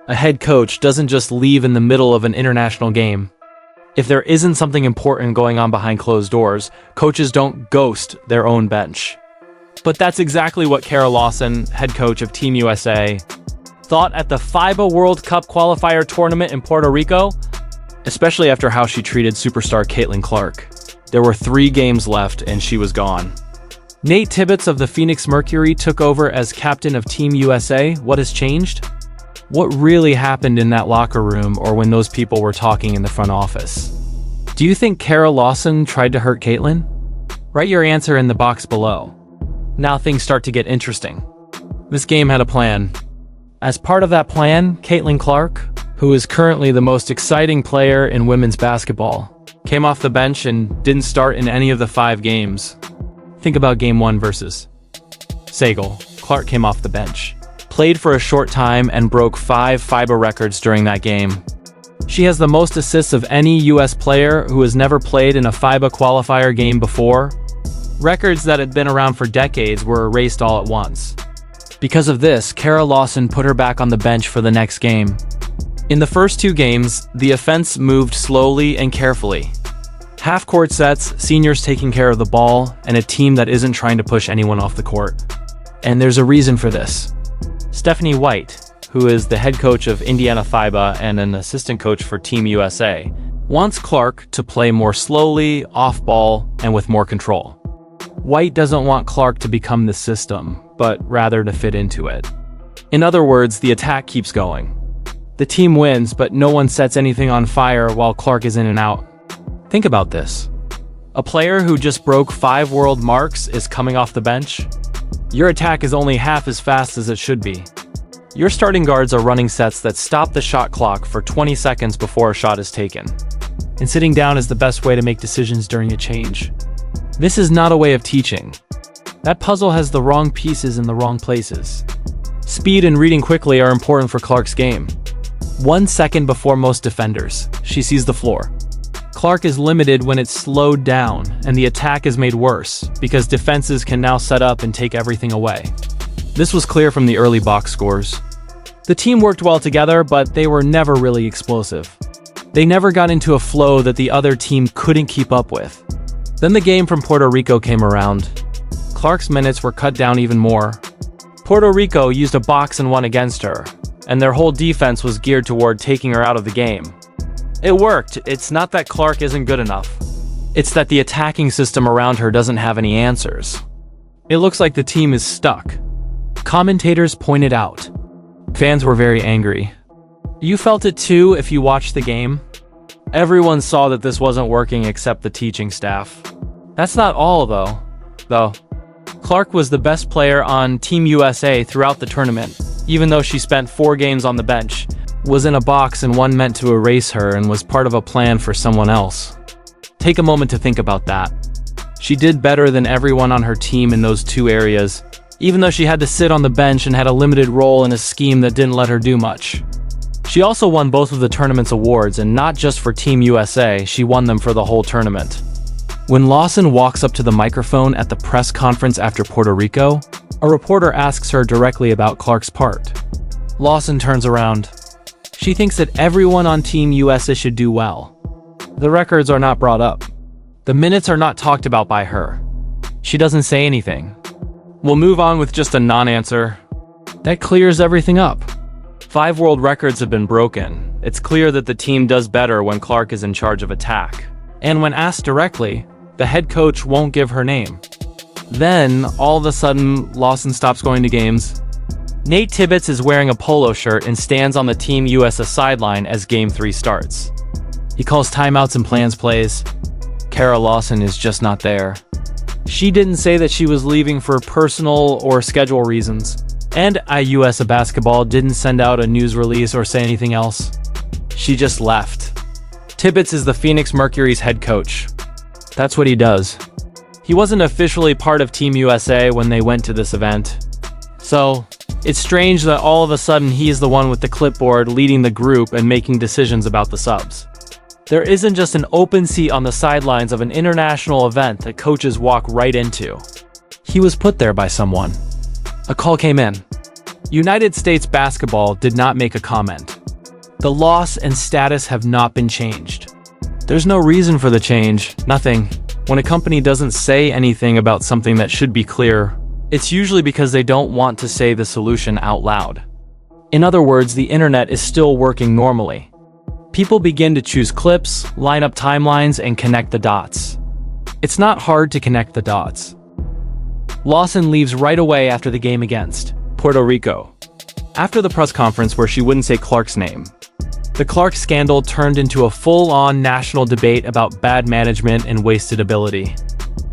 A head coach doesn't just leave in the middle of an international game. If there isn't something important going on behind closed doors, coaches don't ghost their own bench. But that's exactly what Kara Lawson, head coach of Team USA, thought at the FIBA World Cup qualifier tournament in Puerto Rico, especially after how she treated superstar Caitlin Clark. There were 3 games left and she was gone. Nate Tibbetts of the Phoenix Mercury took over as captain of Team USA. What has changed? What really happened in that locker room or when those people were talking in the front office? Do you think Kara Lawson tried to hurt Caitlin? Write your answer in the box below. Now things start to get interesting. This game had a plan. As part of that plan, Caitlin Clark, who is currently the most exciting player in women's basketball, came off the bench and didn't start in any of the 5 games. Think about Game 1 versus Sagal. Clark came off the bench, played for a short time, and broke 5 FIBA records during that game. She has the most assists of any US player who has never played in a FIBA qualifier game before. Records that had been around for decades were erased all at once. Because of this, Kara Lawson put her back on the bench for the next game. In the first 2 games, the offense moved slowly and carefully. Half-court sets, seniors taking care of the ball, and a team that isn't trying to push anyone off the court. And there's a reason for this. Stephanie White, who is the head coach of Indiana FIBA and an assistant coach for Team USA, wants Clark to play more slowly, off-ball, and with more control. White doesn't want Clark to become the system, but rather to fit into it. In other words, the attack keeps going. The team wins, but no one sets anything on fire while Clark is in and out. Think about this. A player who just broke 5 world marks is coming off the bench. Your attack is only half as fast as it should be. Your starting guards are running sets that stop the shot clock for 20 seconds before a shot is taken. And sitting down is the best way to make decisions during a change. This is not a way of teaching. That puzzle has the wrong pieces in the wrong places. Speed and reading quickly are important for Clark's game. 1 second before most defenders, she sees the floor. Clark is limited when it's slowed down, and the attack is made worse, because defenses can now set up and take everything away. This was clear from the early box scores. The team worked well together, but they were never really explosive. They never got into a flow that the other team couldn't keep up with. Then the game from Puerto Rico came around. Clark's minutes were cut down even more. Puerto Rico used a box and 1 against her, and their whole defense was geared toward taking her out of the game. It worked. It's not that Clark isn't good enough. It's that the attacking system around her doesn't have any answers. It looks like the team is stuck. Commentators pointed out. Fans were very angry. You felt it too if you watched the game? Everyone saw that this wasn't working except the teaching staff. That's not all, though. Clark was the best player on Team USA throughout the tournament, even though she spent 4 games on the bench, was in a box and 1 meant to erase her and was part of a plan for someone else. Take a moment to think about that. She did better than everyone on her team in those 2 areas, even though she had to sit on the bench and had a limited role in a scheme that didn't let her do much. She also won both of the tournament's awards, and not just for Team USA, she won them for the whole tournament. When Lawson walks up to the microphone at the press conference after Puerto Rico, a reporter asks her directly about Clark's part. Lawson turns around. She thinks that everyone on Team USA should do well. The records are not brought up. The minutes are not talked about by her. She doesn't say anything. We'll move on with just a non-answer. That clears everything up. 5 world records have been broken. It's clear that the team does better when Clark is in charge of attack. And when asked directly, the head coach won't give her name. Then, all of a sudden, Lawson stops going to games. Nate Tibbetts is wearing a polo shirt and stands on the Team USA sideline as Game 3 starts. He calls timeouts and plans plays. Kara Lawson is just not there. She didn't say that she was leaving for personal or schedule reasons. And USA Basketball didn't send out a news release or say anything else. She just left. Tibbetts is the Phoenix Mercury's head coach. That's what he does. He wasn't officially part of Team USA when they went to this event. So, it's strange that all of a sudden he's the one with the clipboard leading the group and making decisions about the subs. There isn't just an open seat on the sidelines of an international event that coaches walk right into. He was put there by someone. A call came in. United States Basketball did not make a comment. The loss and status have not been changed. There's no reason for the change, nothing. When a company doesn't say anything about something that should be clear, it's usually because they don't want to say the solution out loud. In other words, the internet is still working normally. People begin to choose clips, line up timelines, and connect the dots. It's not hard to connect the dots. Lawson leaves right away after the game against Puerto Rico. After the press conference where she wouldn't say Clark's name, the Clark scandal turned into a full-on national debate about bad management and wasted ability.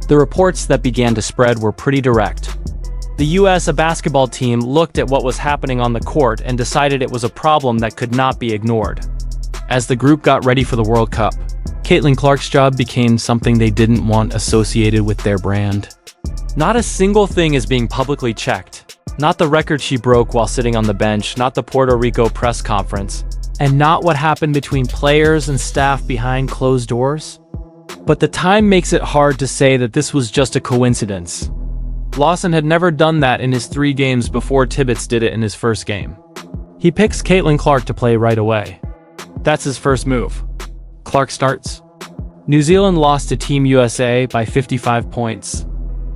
The reports that began to spread were pretty direct. The U.S. basketball team looked at what was happening on the court and decided it was a problem that could not be ignored. As the group got ready for the World Cup, Caitlin Clark's job became something they didn't want associated with their brand. Not a single thing is being publicly checked. Not the record she broke while sitting on the bench, not the Puerto Rico press conference, and not what happened between players and staff behind closed doors. But the time makes it hard to say that this was just a coincidence. Lawson had never done that in his 3 games before Tibbets did it in his first game. He picks Caitlin Clark to play right away. That's his first move. Clark starts. New Zealand lost to Team USA by 55 points.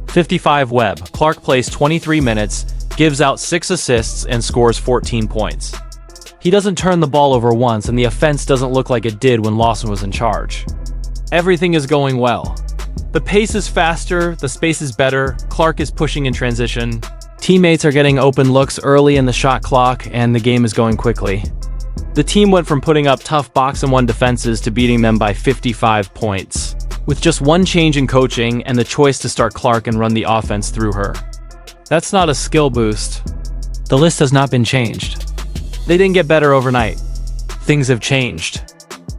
55 Webb. Clark plays 23 minutes, gives out 6 assists, and scores 14 points. He doesn't turn the ball over once, and the offense doesn't look like it did when Lawson was in charge. Everything is going well. The pace is faster, the space is better, Clark is pushing in transition. Teammates are getting open looks early in the shot clock, and the game is going quickly. The team went from putting up tough box-and-one defenses to beating them by 55 points, with just one change in coaching and the choice to start Clark and run the offense through her. That's not a skill boost. The list has not been changed. They didn't get better overnight. Things have changed.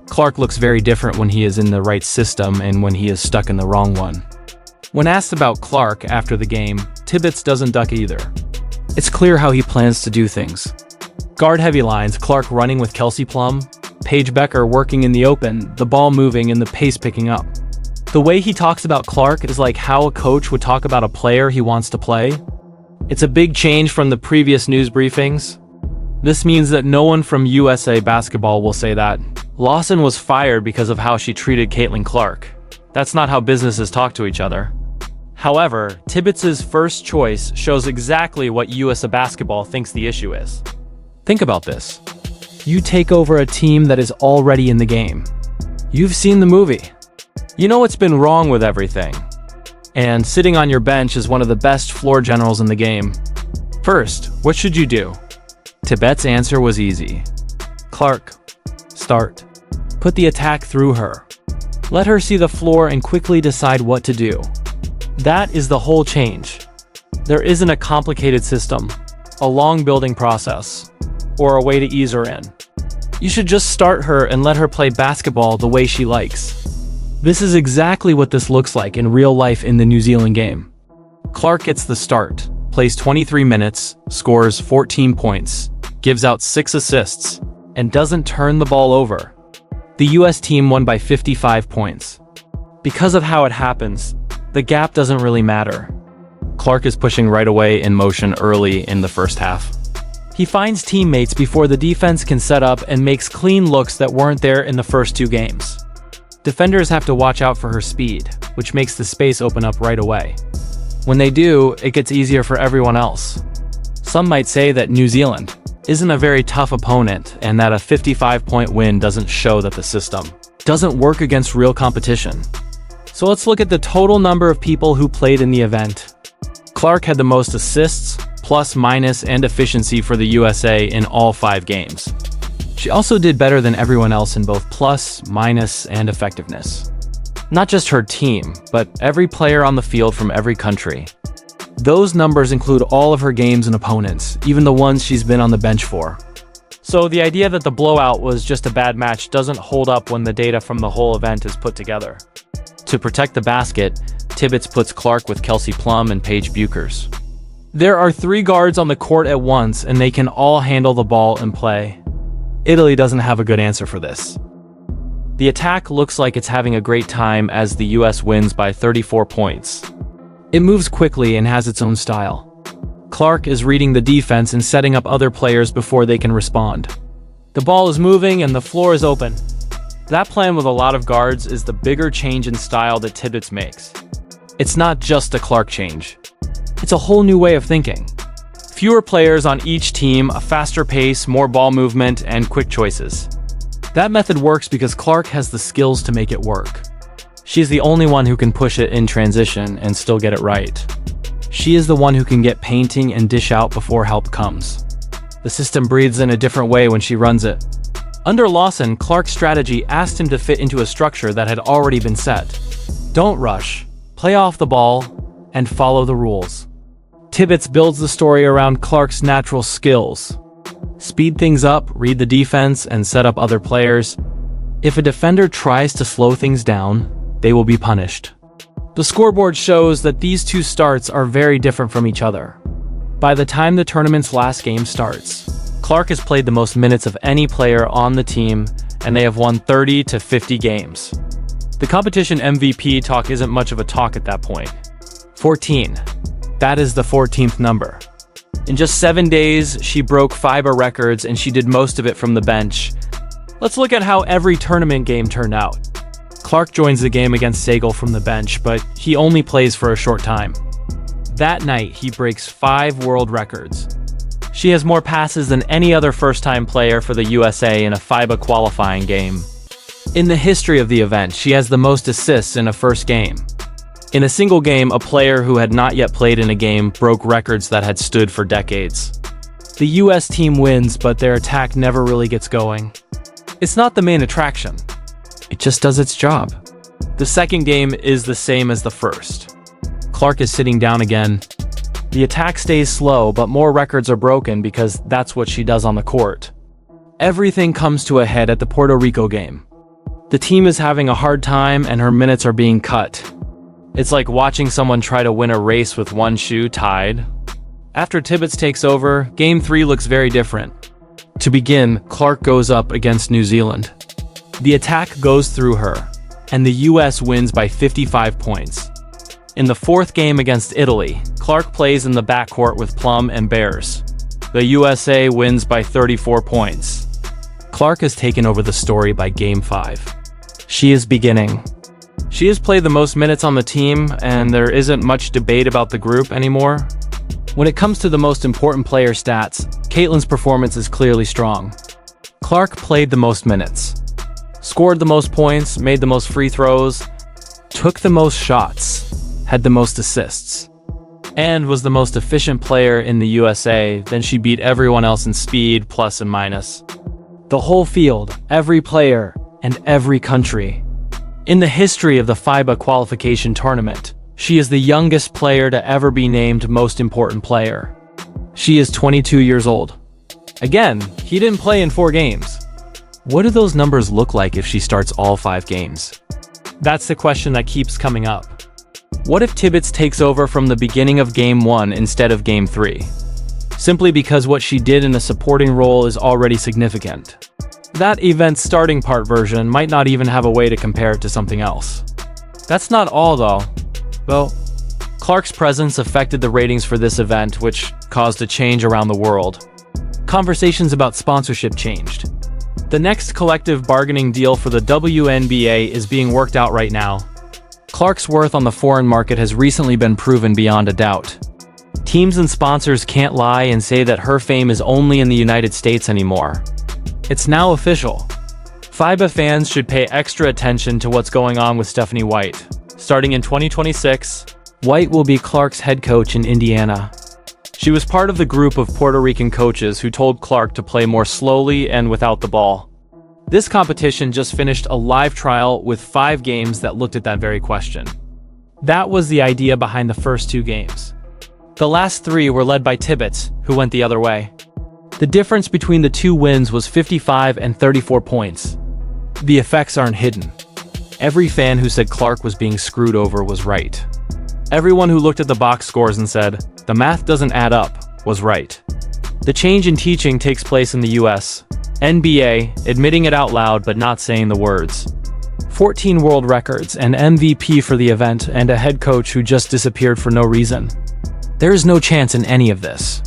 Clark looks very different when he is in the right system and when he is stuck in the wrong one. When asked about Clark after the game, Tibbets doesn't duck either. It's clear how he plans to do things. Guard-heavy lines, Clark running with Kelsey Plum, Paige Becker working in the open, the ball moving and the pace picking up. The way he talks about Clark is like how a coach would talk about a player he wants to play. It's a big change from the previous news briefings. This means that no one from USA Basketball will say that Lawson was fired because of how she treated Caitlin Clark. That's not how businesses talk to each other. However, Tibbets' first choice shows exactly what USA Basketball thinks the issue is. Think about this. You take over a team that is already in the game. You've seen the movie. You know what's been wrong with everything. And sitting on your bench is one of the best floor generals in the game. First, what should you do? Tibbets' answer was easy. Clark, start. Put the attack through her. Let her see the floor and quickly decide what to do. That is the whole change. There isn't a complicated system, a long building process, or a way to ease her in. You should just start her and let her play basketball the way she likes. This is exactly what this looks like in real life in the New Zealand game. Clark gets the start, plays 23 minutes, scores 14 points, gives out 6 assists, and doesn't turn the ball over. The US team won by 55 points. Because of how it happens, the gap doesn't really matter. Clark is pushing right away in motion early in the first half. He finds teammates before the defense can set up and makes clean looks that weren't there in the first 2 games. Defenders have to watch out for her speed, which makes the space open up right away. When they do, it gets easier for everyone else. Some might say that New Zealand isn't a very tough opponent and that a 55-point win doesn't show that the system doesn't work against real competition. So let's look at the total number of people who played in the event. Clark had the most assists, plus, minus, and efficiency for the USA in all 5 games. She also did better than everyone else in both plus, minus, and effectiveness. Not just her team, but every player on the field from every country. Those numbers include all of her games and opponents, even the ones she's been on the bench for. So the idea that the blowout was just a bad match doesn't hold up when the data from the whole event is put together. To protect the basket, Tibbets puts Clark with Kelsey Plum and Paige Buchers. There are 3 guards on the court at once, and they can all handle the ball and play. Italy doesn't have a good answer for this. The attack looks like it's having a great time as the US wins by 34 points. It moves quickly and has its own style. Clark is reading the defense and setting up other players before they can respond. The ball is moving and the floor is open. That plan with a lot of guards is the bigger change in style that Tibbets makes. It's not just a Clark change. It's a whole new way of thinking. Fewer players on each team, a faster pace, more ball movement, and quick choices. That method works because Clark has the skills to make it work. She's the only one who can push it in transition and still get it right. She is the one who can get painting and dish out before help comes. The system breathes in a different way when she runs it. Under Lawson, Clark's strategy asked him to fit into a structure that had already been set. Don't rush, play off the ball, and follow the rules. Tibbets builds the story around Clark's natural skills. Speed things up, read the defense, and set up other players. If a defender tries to slow things down, they will be punished. The scoreboard shows that these two starts are very different from each other. By the time the tournament's last game starts, Clark has played the most minutes of any player on the team, and they have won 30 to 50 games. The competition MVP talk isn't much of a talk at that point. 14. That is the 14th number. In just 7 days, she broke FIBA records, and she did most of it from the bench. Let's look at how every tournament game turned out. Clark joins the game against Sagal from the bench, but he only plays for a short time. That night, he breaks 5 world records. She has more passes than any other first-time player for the USA in a FIBA qualifying game. In the history of the event, she has the most assists in a first game. In a single game, a player who had not yet played in a game broke records that had stood for decades. The US team wins, but their attack never really gets going. It's not the main attraction. It just does its job. The second game is the same as the first. Clark is sitting down again. The attack stays slow, but more records are broken because that's what she does on the court. Everything comes to a head at the Puerto Rico game. The team is having a hard time and her minutes are being cut. It's like watching someone try to win a race with one shoe tied. After Tibbets takes over, Game 3 looks very different. To begin, Clark goes up against New Zealand. The attack goes through her, and the US wins by 55 points. In the fourth game against Italy, Clark plays in the backcourt with Plum and Bears. The USA wins by 34 points. Clark has taken over the story by Game 5. She is beginning. She has played the most minutes on the team, and there isn't much debate about the group anymore. When it comes to the most important player stats, Caitlin's performance is clearly strong. Clark played the most minutes, scored the most points, made the most free throws, took the most shots, had the most assists, and was the most efficient player in the USA. Then she beat everyone else in speed, plus and minus. The whole field, every player, and every country. In the history of the FIBA qualification tournament, she is the youngest player to ever be named most important player. She is 22 years old. Again, he didn't play in 4 games. What do those numbers look like if she starts all 5 games? That's the question that keeps coming up. What if Tibbets takes over from the beginning of Game 1 instead of Game 3? Simply because what she did in a supporting role is already significant. That event's starting part version might not even have a way to compare it to something else. That's not all though. Well, Clark's presence affected the ratings for this event, which caused a change around the world. Conversations about sponsorship changed. The next collective bargaining deal for the WNBA is being worked out right now. Clark's worth on the foreign market has recently been proven beyond a doubt. Teams and sponsors can't lie and say that her fame is only in the United States anymore. It's now official. FIBA fans should pay extra attention to what's going on with Stephanie White. Starting in 2026, White will be Clark's head coach in Indiana. She was part of the group of Puerto Rican coaches who told Clark to play more slowly and without the ball. This competition just finished a live trial with 5 games that looked at that very question. That was the idea behind the first 2 games. The last 3 were led by Tibbets, who went the other way. The difference between the 2 wins was 55 and 34 points. The effects aren't hidden. Every fan who said Clark was being screwed over was right. Everyone who looked at the box scores and said, "The math doesn't add up," was right. The change in teaching takes place in the US. NBA, admitting it out loud but not saying the words. 14 world records, an MVP for the event, and a head coach who just disappeared for no reason. There is no chance in any of this.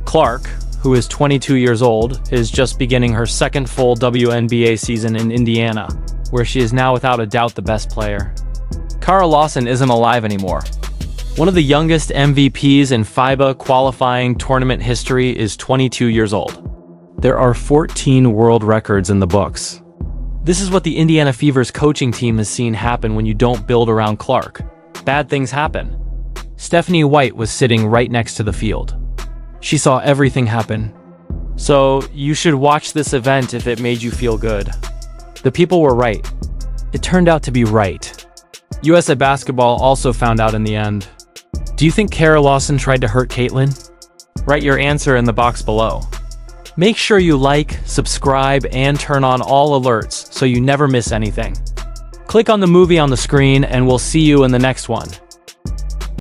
Clark, who is 22 years old, is just beginning her second full WNBA season in Indiana, where she is now without a doubt the best player. Kara Lawson isn't alive anymore. One of the youngest MVPs in FIBA qualifying tournament history is 22 years old. There are 14 world records in the books. This is what the Indiana Fever's coaching team has seen happen when you don't build around Clark. Bad things happen. Stephanie White was sitting right next to the field. She saw everything happen. So you should watch this event if it made you feel good. The people were right. It turned out to be right. USA Basketball also found out in the end. Do you think Kara Lawson tried to hurt Caitlin? Write your answer in the box below. Make sure you like, subscribe, and turn on all alerts so you never miss anything. Click on the movie on the screen and we'll see you in the next one.